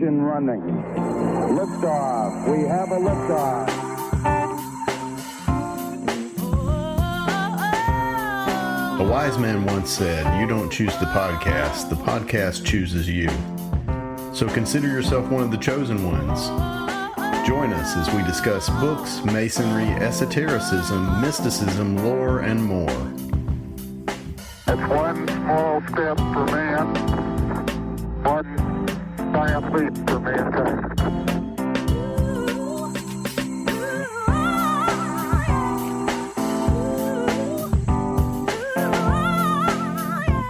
ignition running. Liftoff. We have a liftoff. A wise man once said, "You don't choose the podcast chooses you." So consider yourself one of the chosen ones. Join us as we discuss books, masonry, esotericism, mysticism, lore, and more. It's one small step for man, one giant leap for mankind.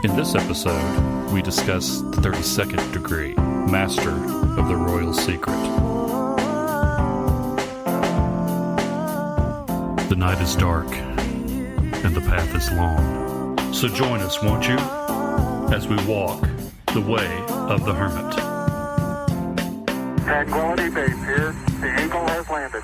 In this episode, we discuss the 32nd degree, Master of the Royal Secret. The night is dark, and the path is long. So join us, won't you, as we walk the way of the hermit. Tranquility Base here. The Eagle has landed.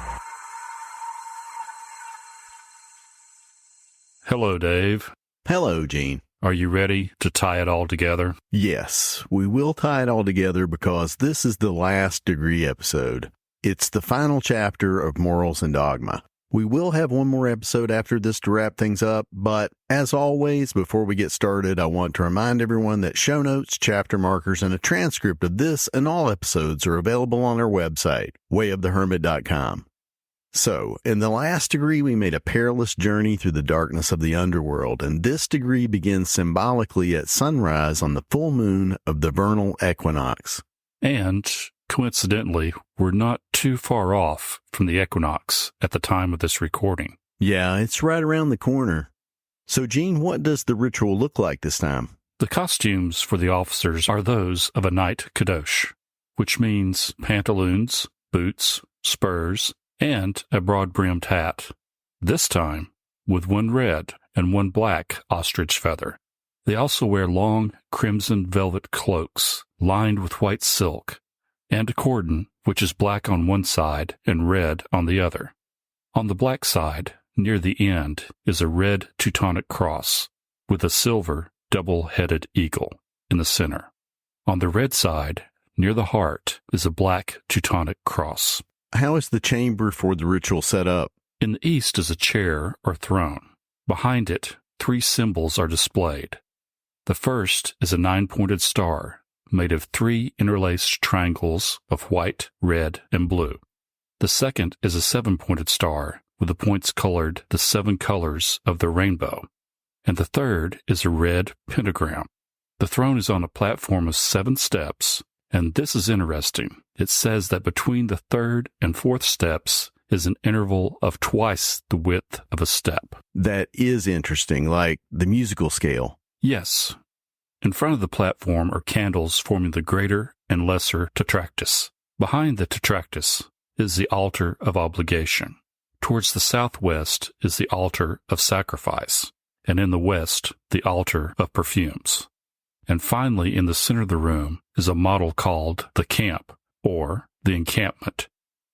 Hello, Dave. Hello, Gene. Are you ready to tie it all together? Yes, we will tie it all together because this is the last degree episode. It's the final chapter of Morals and Dogma. We will have one more episode after this to wrap things up, but as always, before we get started, I want to remind everyone that show notes, chapter markers, and a transcript of this and all episodes are available on our website, wayofthehermit.com. So, in the last degree, we made a perilous journey through the darkness of the underworld, and this degree begins symbolically at sunrise on the full moon of the Vernal Equinox. And, coincidentally, we're not too far off from the equinox at the time of this recording. Yeah, it's right around the corner. So, Gene, what does the ritual look like this time? The costumes for the officers are those of a knight kadosh, which means pantaloons, boots, spurs, and a broad-brimmed hat, this time with one red and one black ostrich feather. They also wear long crimson velvet cloaks lined with white silk, and a cordon which is black on one side and red on the other. On the black side, near the end, is a red Teutonic cross with a silver double-headed eagle in the center. On the red side, near the heart, is a black Teutonic cross. How is the chamber for the ritual set up? In the east is a chair or throne. Behind it, 3 symbols are displayed. The first is a 9-pointed star made of 3 interlaced triangles of white, red, and blue. The second is a 7-pointed star with the points colored the 7 colors of the rainbow. And the third is a red pentagram. The throne is on a platform of 7 steps, and this is interesting. It says that between the 3rd and 4th steps is an interval of twice the width of a step. That is interesting, like the musical scale. Yes. In front of the platform are candles forming the greater and lesser tetractys. Behind the tetractys is the altar of obligation. Towards the southwest is the altar of sacrifice, and in the west, the altar of perfumes. And finally, in the center of the room is a model called the camp, or the encampment,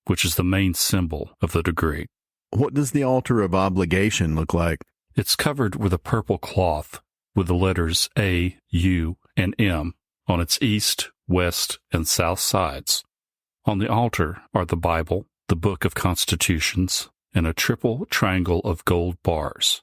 which is the main symbol of the degree. What does the altar of obligation look like? It's covered with a purple cloth with the letters A, U, and M on its east, west, and south sides. On the altar are the Bible, the Book of Constitutions, and a triple triangle of gold bars.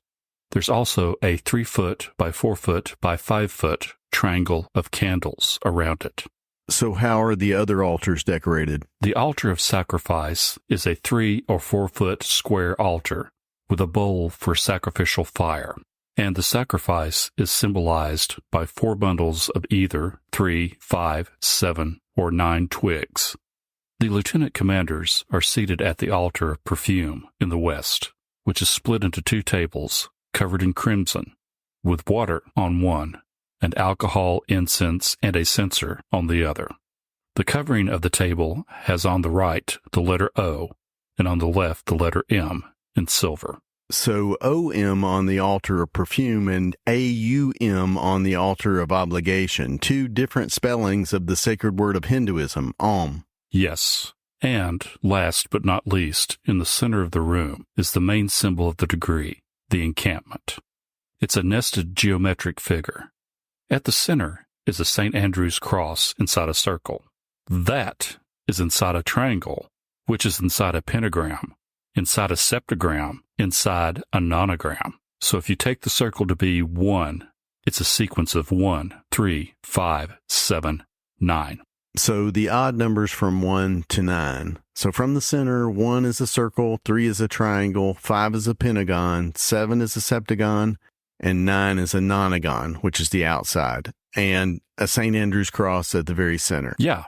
There's also a 3-foot by 4-foot by 5-foot triangle of candles around it. So how are the other altars decorated? The altar of sacrifice is a 3 or 4-foot square altar with a bowl for sacrificial fire, and the sacrifice is symbolized by 4 bundles of either 3, 5, 7, or 9 twigs. The lieutenant commanders are seated at the altar of perfume in the west, which is split into 2 tables covered in crimson, with water on one, and alcohol, incense, and a censer on the other. The covering of the table has on the right the letter O, and on the left the letter M in silver. So OM on the altar of perfume and AUM on the altar of obligation, 2 different spellings of the sacred word of Hinduism, Om. Yes. And, last but not least, in the center of the room is the main symbol of the degree, the encampment. It's a nested geometric figure. At the center is a St. Andrew's cross inside a circle. That is inside a triangle, which is inside a pentagram, inside a septagram, inside a nonagram. So if you take the circle to be 1, it's a sequence of 1, 3, 5, 7, 9. So the odd numbers from 1 to 9. So from the center, 1 is a circle, 3 is a triangle, 5 is a pentagon, 7 is a septagon, and 9 is a nonagon, which is the outside, and a St. Andrew's cross at the very center. Yeah,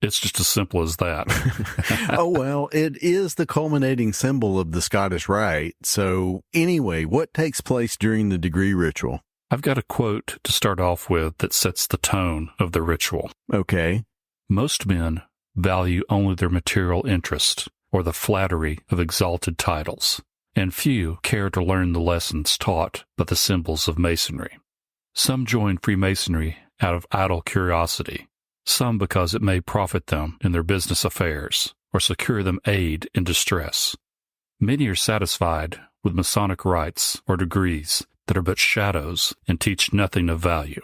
it's just as simple as that. Oh, well, it is the culminating symbol of the Scottish Rite. So anyway, what takes place during the degree ritual? I've got a quote to start off with that sets the tone of the ritual. Okay. Most men value only their material interest or the flattery of exalted titles, and few care to learn the lessons taught by the symbols of Masonry. Some join Freemasonry out of idle curiosity, some because it may profit them in their business affairs or secure them aid in distress. Many are satisfied with Masonic rites or degrees that are but shadows and teach nothing of value.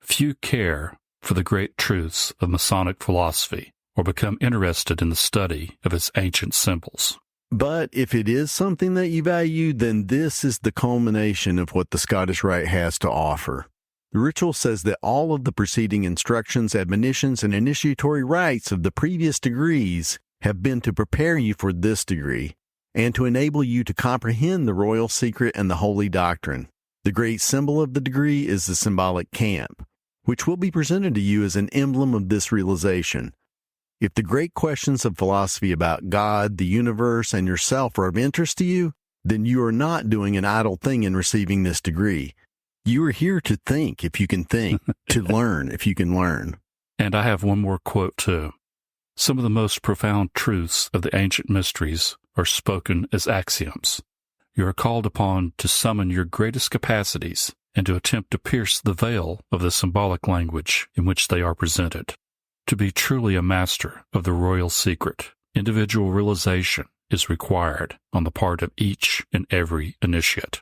Few care for the great truths of Masonic philosophy or become interested in the study of its ancient symbols. But if it is something that you value, then this is the culmination of what the Scottish Rite has to offer. The ritual says that all of the preceding instructions, admonitions, and initiatory rites of the previous degrees have been to prepare you for this degree and to enable you to comprehend the royal secret and the Holy Doctrine. The great symbol of the degree is the symbolic camp, which will be presented to you as an emblem of this realization. If the great questions of philosophy about God, the universe, and yourself are of interest to you, then you are not doing an idle thing in receiving this degree. You are here to think if you can think, to learn if you can learn. And I have one more quote too. Some of the most profound truths of the ancient mysteries are spoken as axioms. You are called upon to summon your greatest capacities and to attempt to pierce the veil of the symbolic language in which they are presented. To be truly a master of the royal secret, individual realization is required on the part of each and every initiate.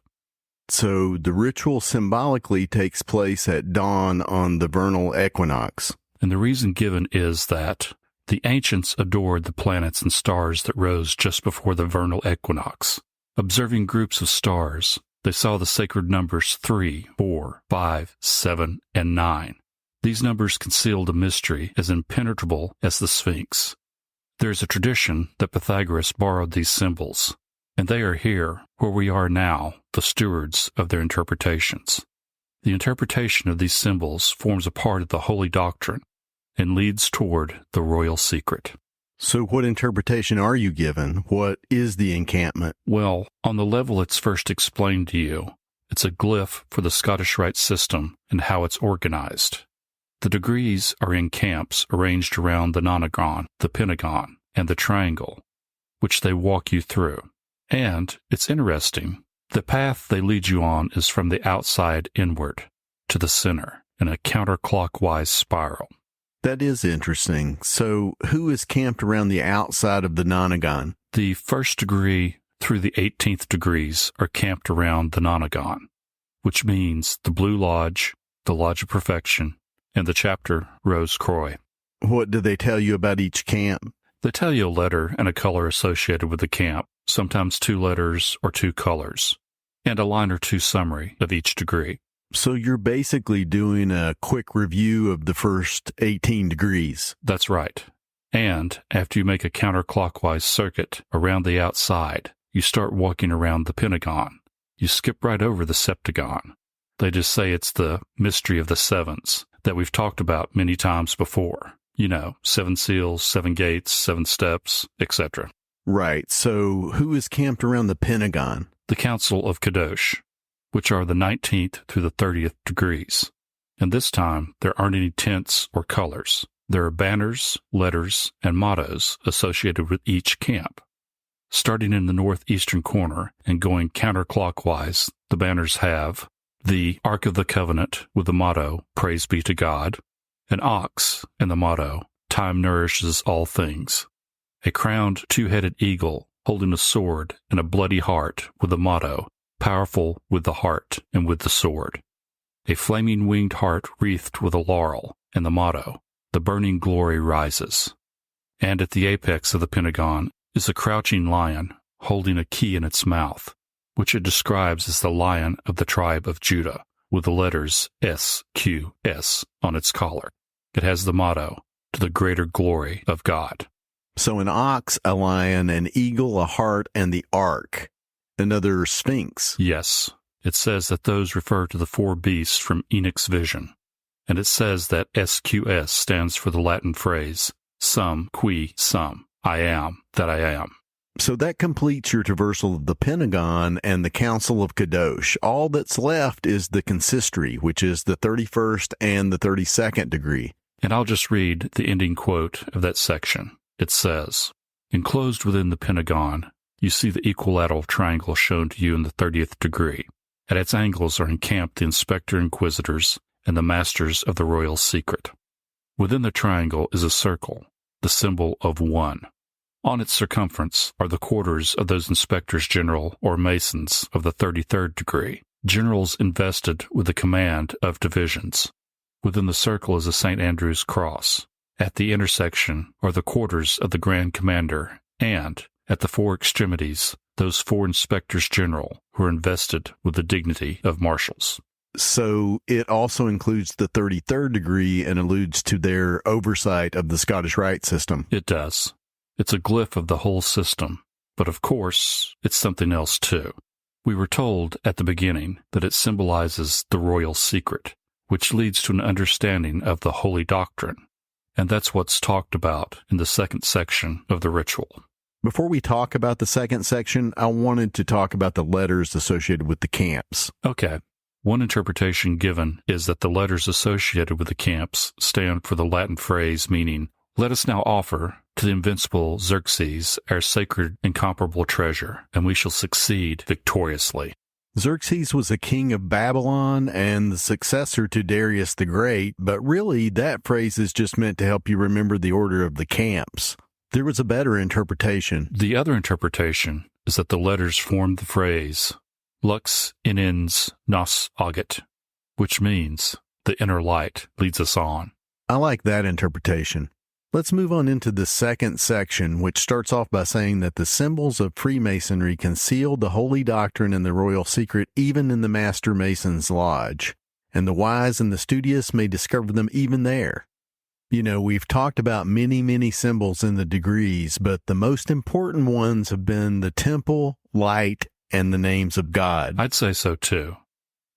So the ritual symbolically takes place at dawn on the vernal equinox. And the reason given is that the ancients adored the planets and stars that rose just before the vernal equinox. Observing groups of stars, they saw the sacred numbers 3, 4, 5, 7, and 9. These numbers concealed a mystery as impenetrable as the Sphinx. There is a tradition that Pythagoras borrowed these symbols, and they are here, where we are now, the stewards of their interpretations. The interpretation of these symbols forms a part of the Holy Doctrine and leads toward the royal secret. So what interpretation are you given? What is the encampment? Well, on the level it's first explained to you, it's a glyph for the Scottish Rite system and how it's organized. The degrees are in camps arranged around the nonagon, the pentagon, and the triangle, which they walk you through. And it's interesting, the path they lead you on is from the outside inward to the center in a counterclockwise spiral. That is interesting. So who is camped around the outside of the nonagon? The first degree through the 18th degrees are camped around the nonagon, which means the Blue Lodge, the Lodge of Perfection, and the chapter Rose Croix. What do they tell you about each camp? They tell you a letter and a color associated with the camp, sometimes 2 letters or 2 colors, and a line or 2 summary of each degree. So you're basically doing a quick review of the first 18 degrees. That's right. And after you make a counterclockwise circuit around the outside, you start walking around the pentagon. You skip right over the septagon. They just say it's the mystery of the sevens that we've talked about many times before. You know, 7 seals, 7 gates, 7 steps, etc. Right. So who is camped around the pentagon? The Council of Kadosh, which are the 19th through the 30th degrees. And this time, there aren't any tints or colors. There are banners, letters, and mottos associated with each camp. Starting in the northeastern corner and going counterclockwise, the banners have the Ark of the Covenant with the motto, Praise be to God, an ox and the motto, Time nourishes all things, a crowned 2-headed eagle holding a sword and a bloody heart with the motto, Powerful with the heart and with the sword, a flaming winged heart wreathed with a laurel and the motto, the burning glory rises. And at the apex of the pentagon is a crouching lion holding a key in its mouth, which it describes as the lion of the tribe of Judah, with the letters SQS on its collar. It has the motto, "To the greater glory of God." So an ox, a lion, an eagle, a hart, and the ark. Another sphinx. Yes, it says that those refer to the four beasts from Enoch's vision. And it says that SQS stands for the Latin phrase, sum qui sum, I am that I am. So that completes your traversal of the Pentagon and the Council of Kadosh. All that's left is the consistory, which is the 31st and the 32nd degree. And I'll just read the ending quote of that section. It says, "Enclosed within the Pentagon, you see the equilateral triangle shown to you in the 30th degree. At its angles are encamped the Inspector Inquisitors and the Masters of the Royal Secret. Within the triangle is a circle, the symbol of one. On its circumference are the quarters of those Inspectors General or Masons of the 33rd degree, generals invested with the command of divisions. Within the circle is a St. Andrew's cross. At the intersection are the quarters of the Grand Commander, and, at the four extremities, those four Inspectors General who are invested with the dignity of marshals." So it also includes the 33rd degree and alludes to their oversight of the Scottish Rite system. It does. It's a glyph of the whole system, but of course, it's something else too. We were told at the beginning that it symbolizes the royal secret, which leads to an understanding of the Holy Doctrine, and that's what's talked about in the second section of the ritual. Before we talk about the second section, I wanted to talk about the letters associated with the camps. Okay. One interpretation given is that the letters associated with the camps stand for the Latin phrase meaning, "Let us now offer to the invincible Xerxes our sacred incomparable treasure, and we shall succeed victoriously." Xerxes was a king of Babylon and the successor to Darius the Great, but really that phrase is just meant to help you remember the order of the camps. There was a better interpretation. The other interpretation is that the letters form the phrase, "Lux inens nos augit," which means the inner light leads us on. I like that interpretation. Let's move on into the second section, which starts off by saying that the symbols of Freemasonry conceal the Holy Doctrine and the royal secret even in the Master Mason's lodge, and the wise and the studious may discover them even there. You know, we've talked about many symbols in the degrees, but the most important ones have been the temple, light, and the names of God. I'd say so too.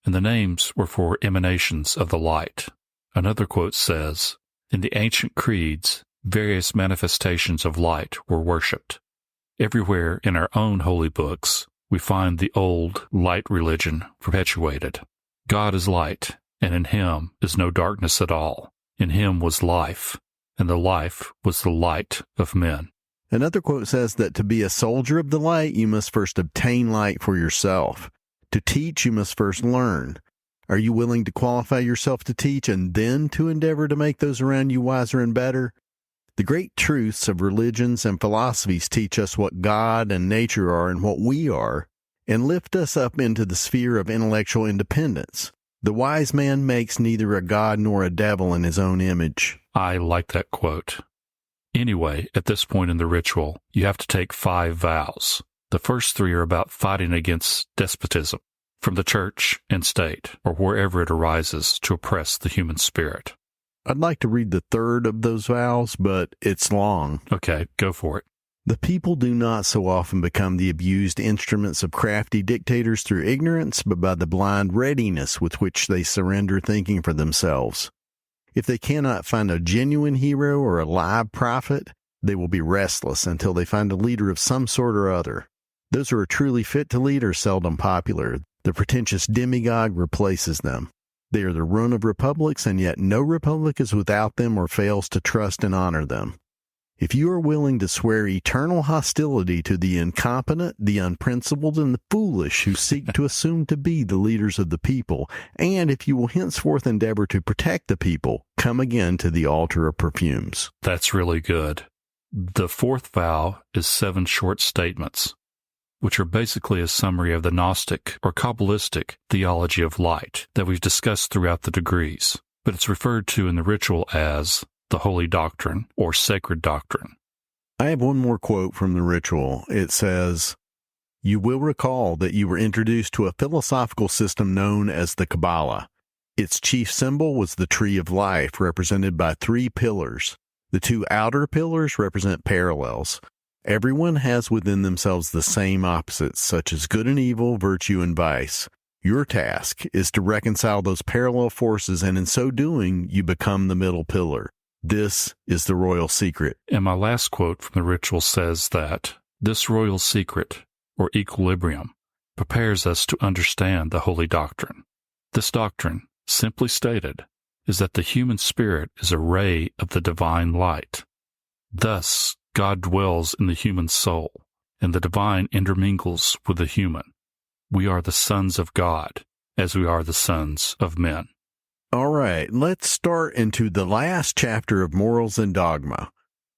And the names were for emanations of the light. Another quote says, "In the ancient creeds, various manifestations of light were worshipped. Everywhere in our own holy books, we find the old light religion perpetuated. God is light, and in him is no darkness at all. In him was life, and the life was the light of men." Another quote says that to be a soldier of the light, you must first obtain light for yourself. To teach, you must first learn. Are you willing to qualify yourself to teach and then to endeavor to make those around you wiser and better? The great truths of religions and philosophies teach us what God and nature are and what we are, and lift us up into the sphere of intellectual independence. The wise man makes neither a god nor a devil in his own image. I like that quote. Anyway, at this point in the ritual, you have to take 5 vows. The first 3 are about fighting against despotism from the church and state, or wherever it arises to oppress the human spirit. I'd like to read the third of those vows, but it's long. Okay, go for it. The people do not so often become the abused instruments of crafty dictators through ignorance, but by the blind readiness with which they surrender thinking for themselves. If they cannot find a genuine hero or a live prophet, they will be restless until they find a leader of some sort or other. Those who are truly fit to lead are seldom popular. The pretentious demagogue replaces them. They are the ruin of republics, and yet no republic is without them or fails to trust and honor them. If you are willing to swear eternal hostility to the incompetent, the unprincipled, and the foolish who seek to assume to be the leaders of the people, and if you will henceforth endeavor to protect the people, come again to the altar of perfumes. That's really good. The fourth vow is 7 short statements, which are basically a summary of the Gnostic or Kabbalistic theology of light that we've discussed throughout the degrees, but it's referred to in the ritual as the Holy Doctrine or Sacred Doctrine. I have one more quote from the ritual. It says, "You will recall that you were introduced to a philosophical system known as the Kabbalah. Its chief symbol was the tree of life, represented by 3 pillars. The 2 outer pillars represent parallels. Everyone has within themselves the same opposites, such as good and evil, virtue and vice. Your task is to reconcile those parallel forces, and in so doing, you become the middle pillar. This is the royal secret." And my last quote from the ritual says that this royal secret, or equilibrium, prepares us to understand the Holy Doctrine. This doctrine, simply stated, is that the human spirit is a ray of the divine light. Thus, God dwells in the human soul, and the divine intermingles with the human. We are the sons of God, as we are the sons of men. All right, let's start into the last chapter of Morals and Dogma.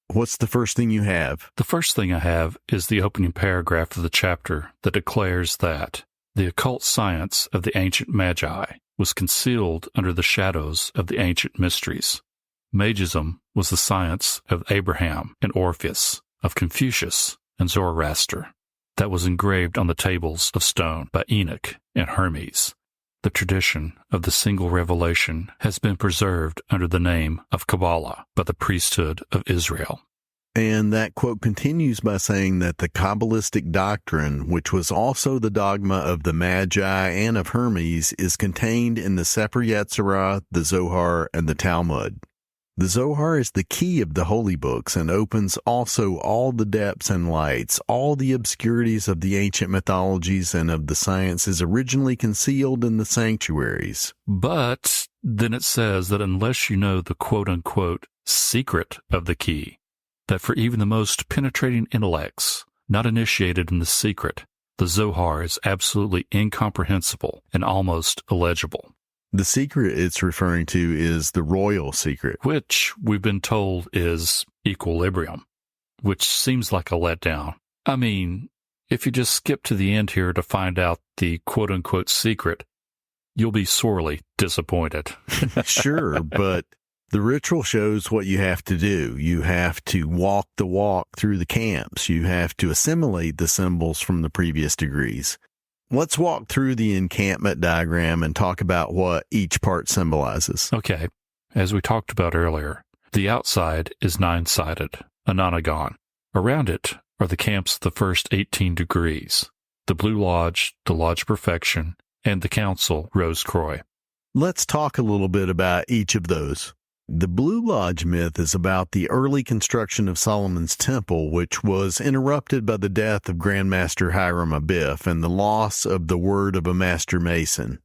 What's the first thing you have? The first thing I have is the opening paragraph of the chapter that declares that the occult science of the ancient Magi was concealed under the shadows of the ancient mysteries. Magism was the science of Abraham and Orpheus, of Confucius and Zoroaster, that was engraved on the tables of stone by Enoch and Hermes. The tradition of the single revelation has been preserved under the name of Kabbalah by the priesthood of Israel. And that quote continues by saying that the Kabbalistic doctrine, which was also the dogma of the Magi and of Hermes, is contained in the Sefer Yetzirah, the Zohar, and the Talmud. The Zohar is the key of the holy books and opens also all the depths and lights, all the obscurities of the ancient mythologies and of the sciences originally concealed in the sanctuaries. But then it says that unless you know the quote-unquote secret of the key, that for even the most penetrating intellects, not initiated in the secret, the Zohar is absolutely incomprehensible and almost illegible. The secret it's referring to is the royal secret, which we've been told is equilibrium, which seems like a letdown. I mean, if you just skip to the end here to find out the quote-unquote secret, you'll be sorely disappointed. Sure, but the ritual shows what you have to do. You have to walk the walk through the camps. You have to assimilate the symbols from the previous degrees. Let's walk through the encampment diagram and talk about what each part symbolizes. Okay. As we talked about earlier, the outside is 9-sided, a Nonagon. Around it are the camps of the first 18 degrees, the Blue Lodge, the Lodge of Perfection, and the Council Rose Croix. Let's talk a little bit about each of those. The Blue Lodge myth is about the early construction of Solomon's Temple, which was interrupted by the death of Grandmaster Hiram Abiff and the loss of the word of a master mason.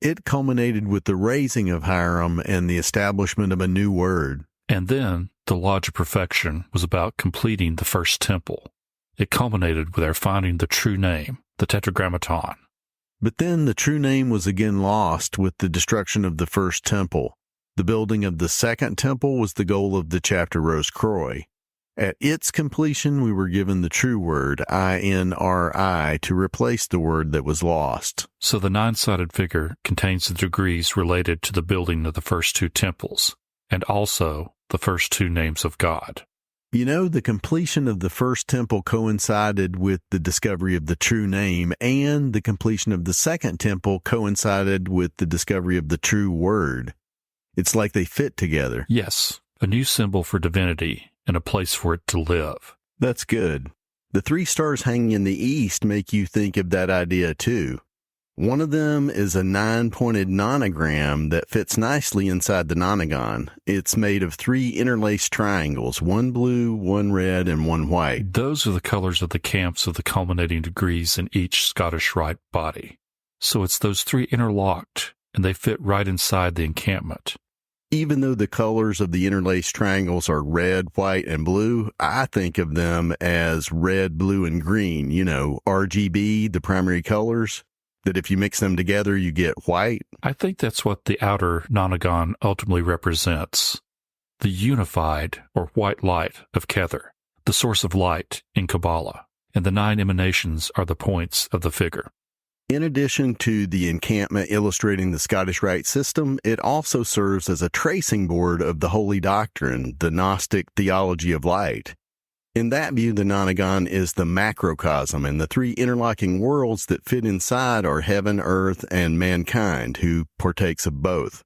It culminated with the raising of Hiram and the establishment of a new word. And then the Lodge of Perfection was about completing the first temple. It culminated with our finding the true name, the Tetragrammaton. But then the true name was again lost with the destruction of the first temple. The building of the second temple was the goal of the chapter Rose Croix. At its completion, we were given the true word, INRI, to replace the word that was lost. So the 9-sided figure contains the degrees related to the building of the first 2 temples, and also the first 2 names of God. You know, the completion of the first temple coincided with the discovery of the true name, and the completion of the second temple coincided with the discovery of the true word. It's like they fit together. Yes, a new symbol for divinity and a place for it to live. That's good. The 3 stars hanging in the east make you think of that idea too. One of them is a 9-pointed nonogram that fits nicely inside the Nonagon. It's made of 3 interlaced triangles, 1 blue, 1 red, and 1 white. Those are the colors of the camps of the culminating degrees in each Scottish Rite body. So it's those 3 interlocked, and they fit right inside the encampment. Even though the colors of the interlaced triangles are red, white, and blue, I think of them as red, blue, and green. You know, RGB, the primary colors, that if you mix them together, you get white. I think that's what the outer Nonagon ultimately represents. The unified or white light of Kether, the source of light in Kabbalah, and the 9 emanations are the points of the figure. In addition to the encampment illustrating the Scottish Rite system, it also serves as a tracing board of the Holy Doctrine, the Gnostic theology of light. In that view, the Nonagon is the macrocosm, and the three interlocking worlds that fit inside are heaven, earth, and mankind, who partakes of both.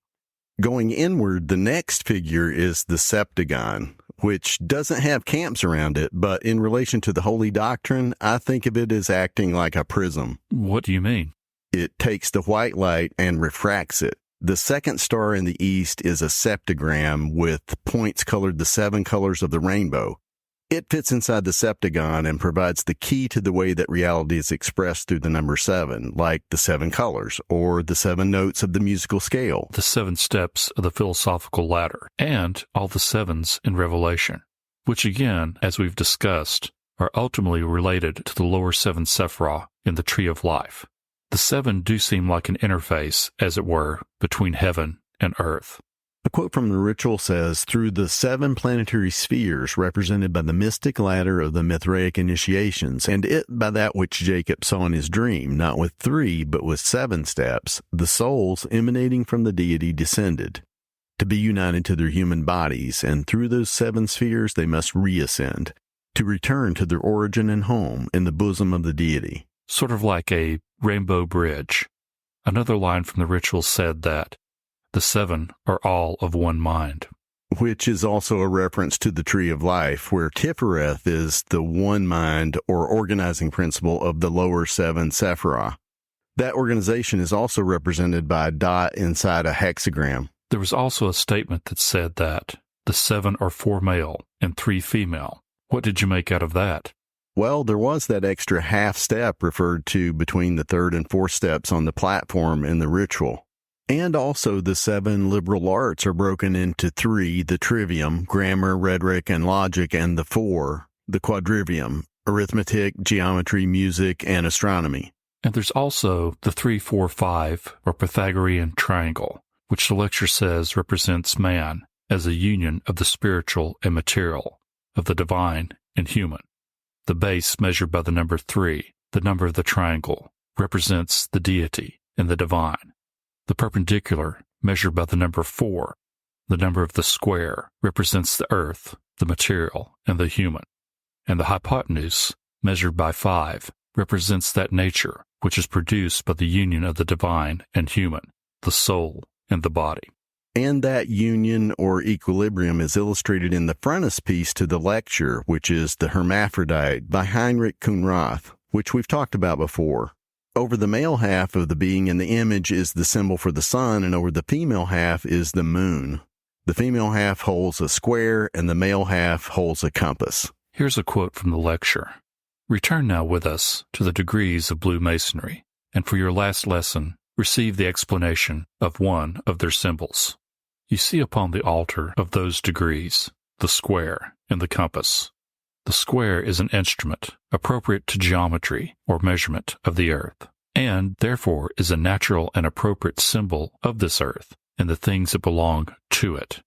Going inward, the next figure is the septagon, which doesn't have camps around it, but in relation to the Holy Doctrine, I think of it as acting like a prism. What do you mean? It takes the white light and refracts it. The second star in the east is a septagram with points colored the 7 colors of the rainbow. It fits inside the septagon and provides the key to the way that reality is expressed through the number 7, like the 7 colors, or the 7 notes of the musical scale. The 7 steps of the philosophical ladder, and all the 7s in Revelation, which again, as we've discussed, are ultimately related to the lower 7 sephirah in the Tree of Life. The 7 do seem like an interface, as it were, between heaven and earth. A quote from the ritual says, "Through the 7 planetary spheres represented by the mystic ladder of the Mithraic initiations, and it by that which Jacob saw in his dream, not with 3, but with 7 steps, the souls emanating from the deity descended, to be united to their human bodies, and through those 7 spheres they must reascend, to return to their origin and home in the bosom of the deity." Sort of like a rainbow bridge. Another line from the ritual said that the 7 are all of one mind. Which is also a reference to the Tree of Life, where Tifereth is the one mind or organizing principle of the lower 7 sephirah. That organization is also represented by a dot inside a hexagram. There was also a statement that said that the 7 are 4 male and 3 female. What did you make out of that? Well, there was that extra half step referred to between the 3rd and 4th steps on the platform in the ritual. And also the 7 liberal arts are broken into 3, the trivium, grammar, rhetoric, and logic, and the 4, the quadrivium, arithmetic, geometry, music, and astronomy. And there's also the 3-4-5, or Pythagorean triangle, which the lecture says represents man as a union of the spiritual and material, of the divine and human. The base, measured by the number 3, the number of the triangle, represents the deity and the divine. The perpendicular, measured by the number 4, the number of the square, represents the earth, the material, and the human. And the hypotenuse, measured by 5, represents that nature which is produced by the union of the divine and human, the soul and the body. And that union or equilibrium is illustrated in the frontispiece to the lecture, which is The Hermaphrodite by Heinrich Kuhnroth, which we've talked about before. Over the male half of the being in the image is the symbol for the sun, and over the female half is the moon. The female half holds a square, and the male half holds a compass. Here's a quote from the lecture. Return now with us to the degrees of Blue Masonry, and for your last lesson, receive the explanation of one of their symbols. You see upon the altar of those degrees the square and the compass. The square is an instrument appropriate to geometry or measurement of the earth, and therefore is a natural and appropriate symbol of this earth and the things that belong to it.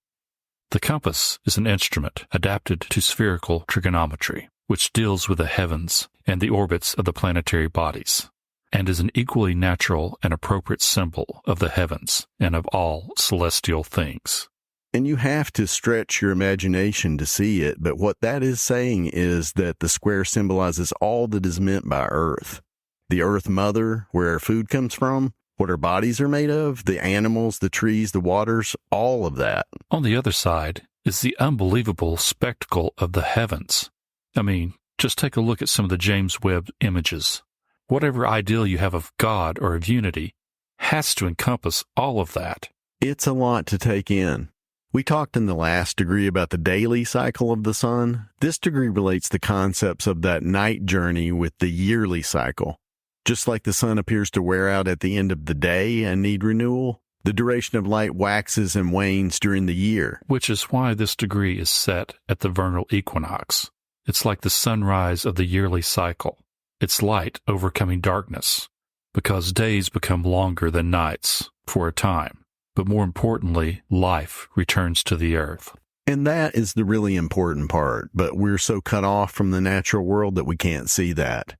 The compass is an instrument adapted to spherical trigonometry, which deals with the heavens and the orbits of the planetary bodies, and is an equally natural and appropriate symbol of the heavens and of all celestial things. And you have to stretch your imagination to see it, but what that is saying is that the square symbolizes all that is meant by Earth. The Earth Mother, where our food comes from, what our bodies are made of, the animals, the trees, the waters, all of that. On the other side is the unbelievable spectacle of the heavens. I mean, just take a look at some of the James Webb images. Whatever ideal you have of God or of unity has to encompass all of that. It's a lot to take in. We talked in the last degree about the daily cycle of the sun. This degree relates the concepts of that night journey with the yearly cycle. Just like the sun appears to wear out at the end of the day and need renewal, the duration of light waxes and wanes during the year. Which is why this degree is set at the Vernal Equinox. It's like the sunrise of the yearly cycle. It's light overcoming darkness, because days become longer than nights for a time. But more importantly, life returns to the earth. And that is the really important part, but we're so cut off from the natural world that we can't see that.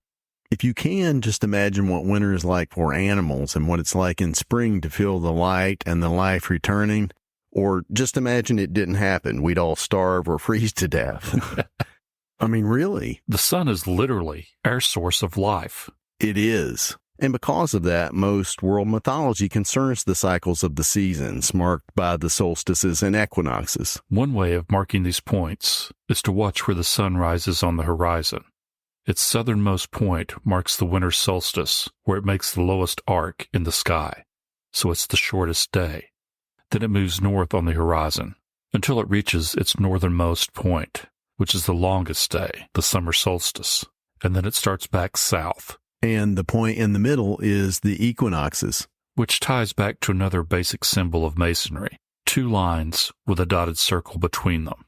If you can, just imagine what winter is like for animals and what it's like in spring to feel the light and the life returning. Or just imagine it didn't happen. We'd all starve or freeze to death. I mean, really. The sun is literally our source of life. It is. And because of that, most world mythology concerns the cycles of the seasons, marked by the solstices and equinoxes. One way of marking these points is to watch where the sun rises on the horizon. Its southernmost point marks the winter solstice, where it makes the lowest arc in the sky, so it's the shortest day. Then it moves north on the horizon until it reaches its northernmost point, which is the longest day, the summer solstice, and then it starts back south. And the point in the middle is the equinoxes, which ties back to another basic symbol of Masonry, 2 lines with a dotted circle between them.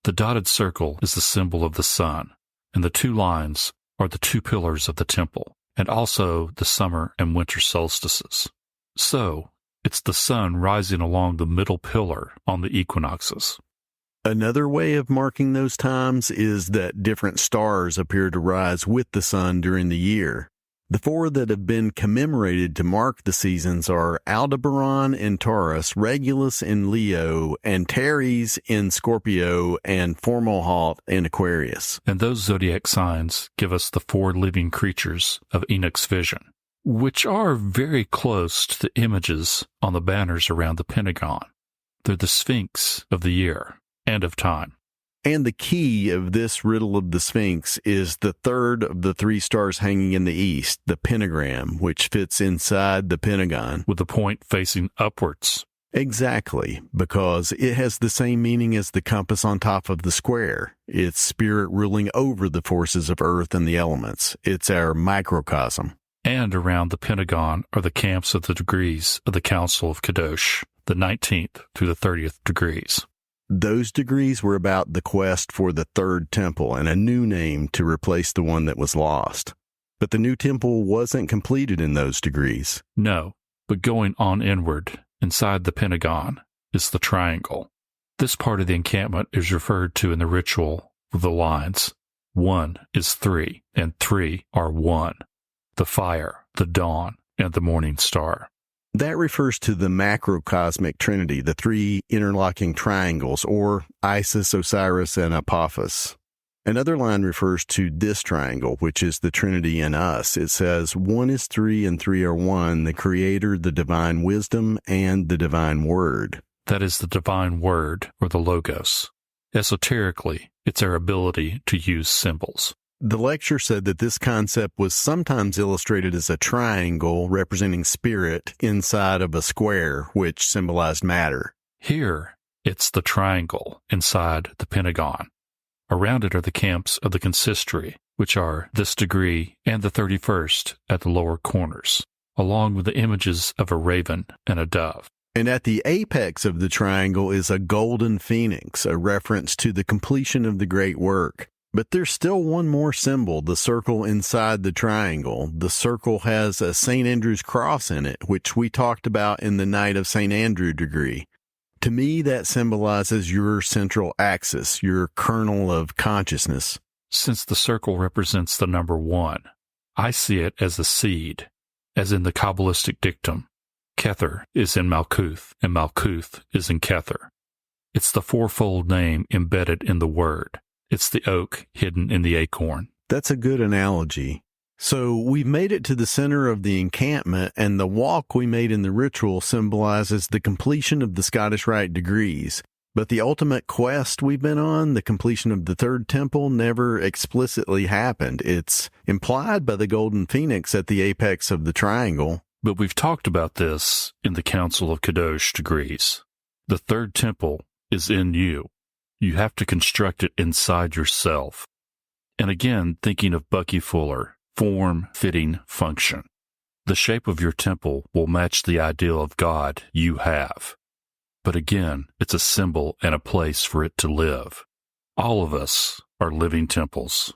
The dotted circle is the symbol of the sun, and the 2 lines are the 2 pillars of the temple, and also the summer and winter solstices. So, it's the sun rising along the middle pillar on the equinoxes. Another way of marking those times is that different stars appear to rise with the sun during the year. The 4 that have been commemorated to mark the seasons are Aldebaran in Taurus, Regulus in Leo, Antares in Scorpio, and Fomalhaut in Aquarius. And those zodiac signs give us the 4 living creatures of Enoch's vision, which are very close to the images on the banners around the Pentagon. They're the Sphinx of the year and of time. And the key of this riddle of the Sphinx is the 3rd of the 3 stars hanging in the east, the pentagram, which fits inside the pentagon. With the point facing upwards. Exactly, because it has the same meaning as the compass on top of the square. It's spirit ruling over the forces of earth and the elements. It's our microcosm. And around the pentagon are the camps of the degrees of the Council of Kadosh, the 19th through the 30th degrees. Those degrees were about the quest for the 3rd temple and a new name to replace the one that was lost. But the new temple wasn't completed in those degrees. No, but going on inward, inside the Pentagon, is the triangle. This part of the encampment is referred to in the ritual with the lines, 1 is 3, and 3 are 1, the fire, the dawn, and the morning star. That refers to the macrocosmic trinity, the 3 interlocking triangles, or Isis, Osiris, and Apophis. Another line refers to this triangle, which is the trinity in us. It says, 1 is 3 and 3 are 1, the Creator, the divine wisdom, and the divine word. That is the divine word, or the Logos. Esoterically, it's our ability to use symbols. The lecture said that this concept was sometimes illustrated as a triangle representing spirit inside of a square, which symbolized matter. Here, it's the triangle inside the Pentagon. Around it are the camps of the consistory, which are this degree and the 31st at the lower corners, along with the images of a raven and a dove. And at the apex of the triangle is a golden phoenix, a reference to the completion of the great work. But there's still one more symbol, the circle inside the triangle. The circle has a St. Andrew's cross in it, which we talked about in the Night of St. Andrew degree. To me, that symbolizes your central axis, your kernel of consciousness. Since the circle represents the number 1, I see it as a seed, as in the Kabbalistic dictum, Kether is in Malkuth, and Malkuth is in Kether. It's the 4-fold name embedded in the word. It's the oak hidden in the acorn. That's a good analogy. So we've made it to the center of the encampment, and the walk we made in the ritual symbolizes the completion of the Scottish Rite degrees. But the ultimate quest we've been on, the completion of the 3rd temple, never explicitly happened. It's implied by the golden phoenix at the apex of the triangle. But we've talked about this in the Council of Kadosh degrees. The 3rd temple is in you. You have to construct it inside yourself. And again, thinking of Bucky Fuller, form, fitting, function. The shape of your temple will match the ideal of God you have. But again, it's a symbol and a place for it to live. All of us are living temples.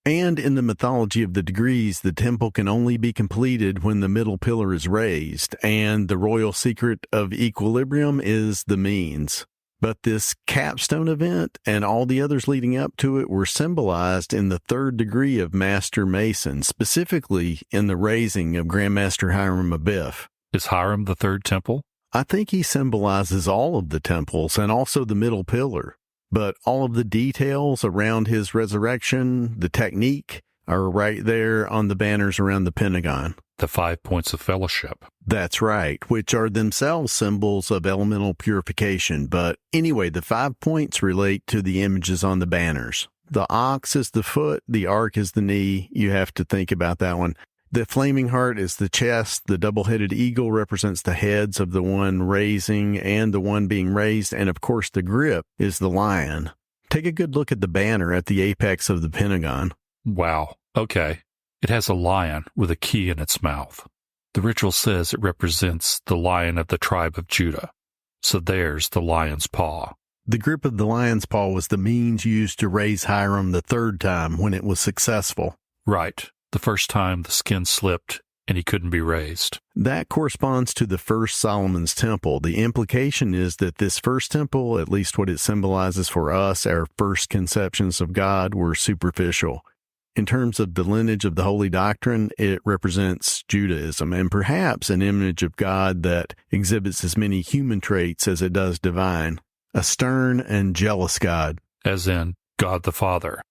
And in the mythology of the degrees, the temple can only be completed when the middle pillar is raised, and the royal secret of equilibrium is the means. But this capstone event and all the others leading up to it were symbolized in the third degree of Master Mason, specifically in the raising of Grandmaster Hiram Abiff. Is Hiram the third temple? I think he symbolizes all of the temples and also the middle pillar. But all of the details around his resurrection, the technique, are right there on the banners around the Pentagon. The 5 points of fellowship. That's right, which are themselves symbols of elemental purification. But anyway, the 5 points relate to the images on the banners. The ox is the foot, the ark is the knee. You have to think about that one. The flaming heart is the chest. The double-headed eagle represents the heads of the one raising and the one being raised. And of course, the grip is the lion. Take a good look at the banner at the apex of the Pentagon. Wow. Okay. It has a lion with a key in its mouth. The ritual says it represents the lion of the tribe of Judah. So there's the lion's paw. The grip of the lion's paw was the means used to raise Hiram the third time when it was successful. Right. The first time the skin slipped and he couldn't be raised. That corresponds to the first Solomon's temple. The implication is that this first temple, at least what it symbolizes for us, our first conceptions of God, were superficial. In terms of the lineage of the Holy Doctrine, it represents Judaism and perhaps an image of God that exhibits as many human traits as it does divine. A stern and jealous God. As in God the Father.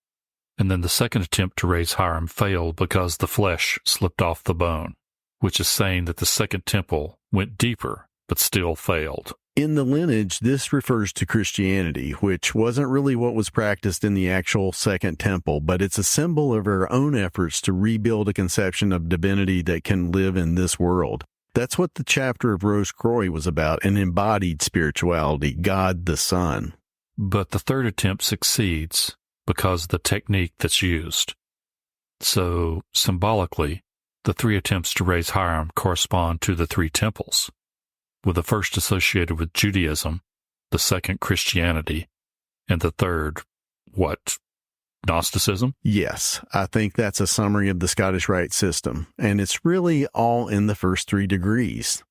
And then the second attempt to raise Hiram failed because the flesh slipped off the bone, which is saying that the second temple went deeper but still failed. In the lineage, this refers to Christianity, which wasn't really what was practiced in the actual Second Temple, but it's a symbol of our own efforts to rebuild a conception of divinity that can live in this world. That's what the chapter of Rose Croix was about, an embodied spirituality, God the Son. But the third attempt succeeds because of the technique that's used. So, symbolically, the 3 attempts to raise Hiram correspond to the 3 temples, with the first associated with Judaism, the second Christianity, and the third, what, Gnosticism? Yes, I think that's a summary of the Scottish Rite system, and it's really all in the first 3 degrees.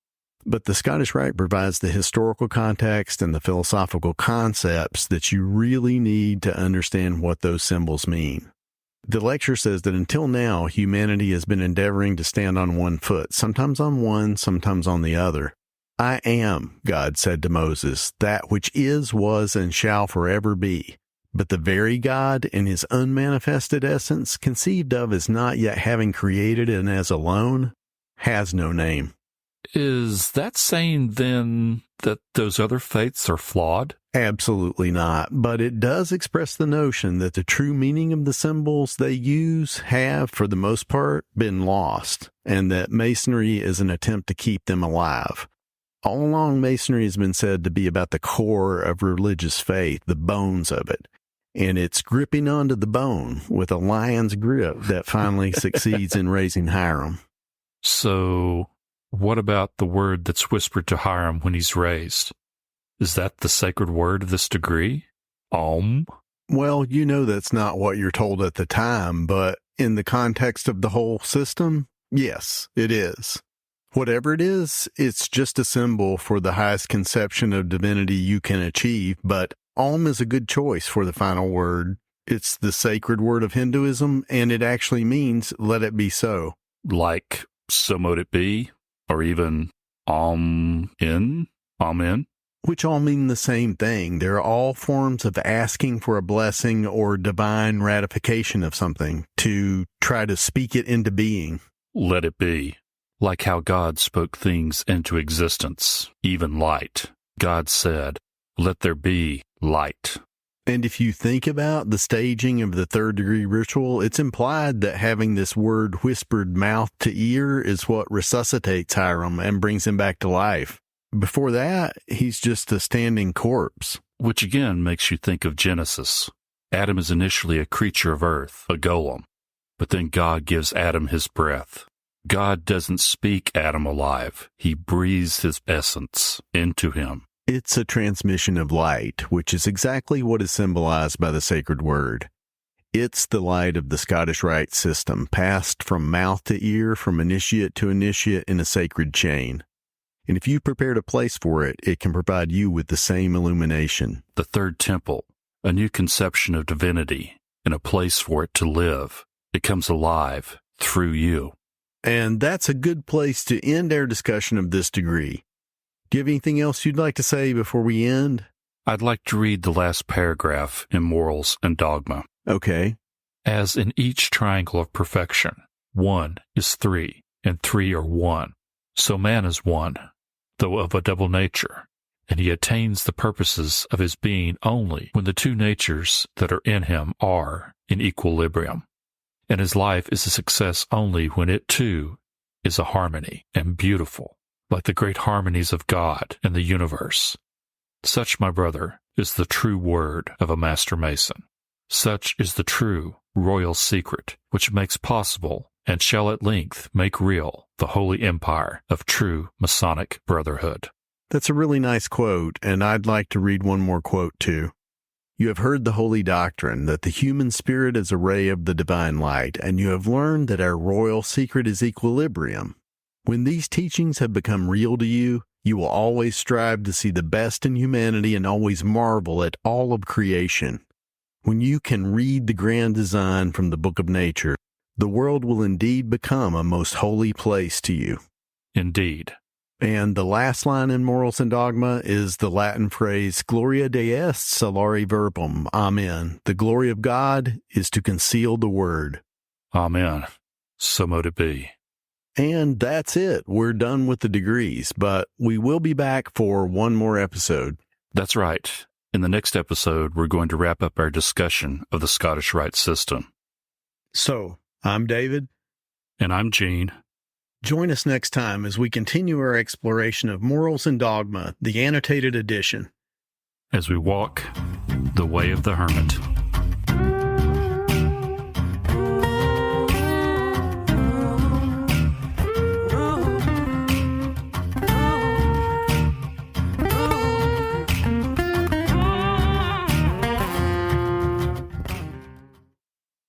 But the Scottish Rite provides the historical context and the philosophical concepts that you really need to understand what those symbols mean. The lecture says that until now, humanity has been endeavoring to stand on one foot, sometimes on one, sometimes on the other. I am, God said to Moses, that which is, was, and shall forever be. But the very God in his unmanifested essence, conceived of as not yet having created and as alone, has no name. Is that saying, then, that those other faiths are flawed? Absolutely not, but it does express the notion that the true meaning of the symbols they use have, for the most part, been lost, and that Masonry is an attempt to keep them alive. All along, Masonry has been said to be about the core of religious faith, the bones of it, and it's gripping onto the bone with a lion's grip that finally succeeds in raising Hiram. So, what about the word that's whispered to Hiram when he's raised? Is that the sacred word of this degree? Om? Well, you know that's not what you're told at the time, but in the context of the whole system, yes, it is. Whatever it is, it's just a symbol for the highest conception of divinity you can achieve, but Om is a good choice for the final word. It's the sacred word of Hinduism, and it actually means, let it be so. Like, so mote it be? Or even Amen? Amen? Which all mean the same thing. They're all forms of asking for a blessing or divine ratification of something, to try to speak it into being. Let it be. Like how God spoke things into existence, even light. God said, let there be light. And if you think about the staging of the third degree ritual, it's implied that having this word whispered mouth to ear is what resuscitates Hiram and brings him back to life. Before that, he's just a standing corpse. Which again makes you think of Genesis. Adam is initially a creature of earth, a golem. But then God gives Adam his breath. God doesn't speak Adam alive. He breathes his essence into him. It's a transmission of light, which is exactly what is symbolized by the sacred word. It's the light of the Scottish Rite system, passed from mouth to ear, from initiate to initiate in a sacred chain. And if you've prepared a place for it, it can provide you with the same illumination. The third temple, a new conception of divinity and a place for it to live. It comes alive through you. And that's a good place to end our discussion of this degree. Do you have anything else you'd like to say before we end? I'd like to read the last paragraph in Morals and Dogma. Okay. As in each triangle of perfection, 1 is 3, and 3 are 1. So man is one, though of a double nature, and he attains the purposes of his being only when the two natures that are in him are in equilibrium. And his life is a success only when it, too, is a harmony and beautiful, like the great harmonies of God and the universe. Such, my brother, is the true word of a Master Mason. Such is the true royal secret which makes possible and shall at length make real the holy empire of true Masonic brotherhood. That's a really nice quote, and I'd like to read one more quote too. You have heard the Holy Doctrine that the human spirit is a ray of the divine light, and you have learned that our royal secret is equilibrium. When these teachings have become real to you, you will always strive to see the best in humanity and always marvel at all of creation. When you can read the grand design from the book of nature, the world will indeed become a most holy place to you. Indeed. And the last line in Morals and Dogma is the Latin phrase, Gloria Dei est salari verbum. Amen. The glory of God is to conceal the word. Amen. So mote it be. And that's it. We're done with the degrees, but we will be back for one more episode. That's right. In the next episode, we're going to wrap up our discussion of the Scottish Rite system. So, I'm David. And I'm Gene. Join us next time as we continue our exploration of Morals and Dogma, the annotated edition. As we walk the way of the hermit.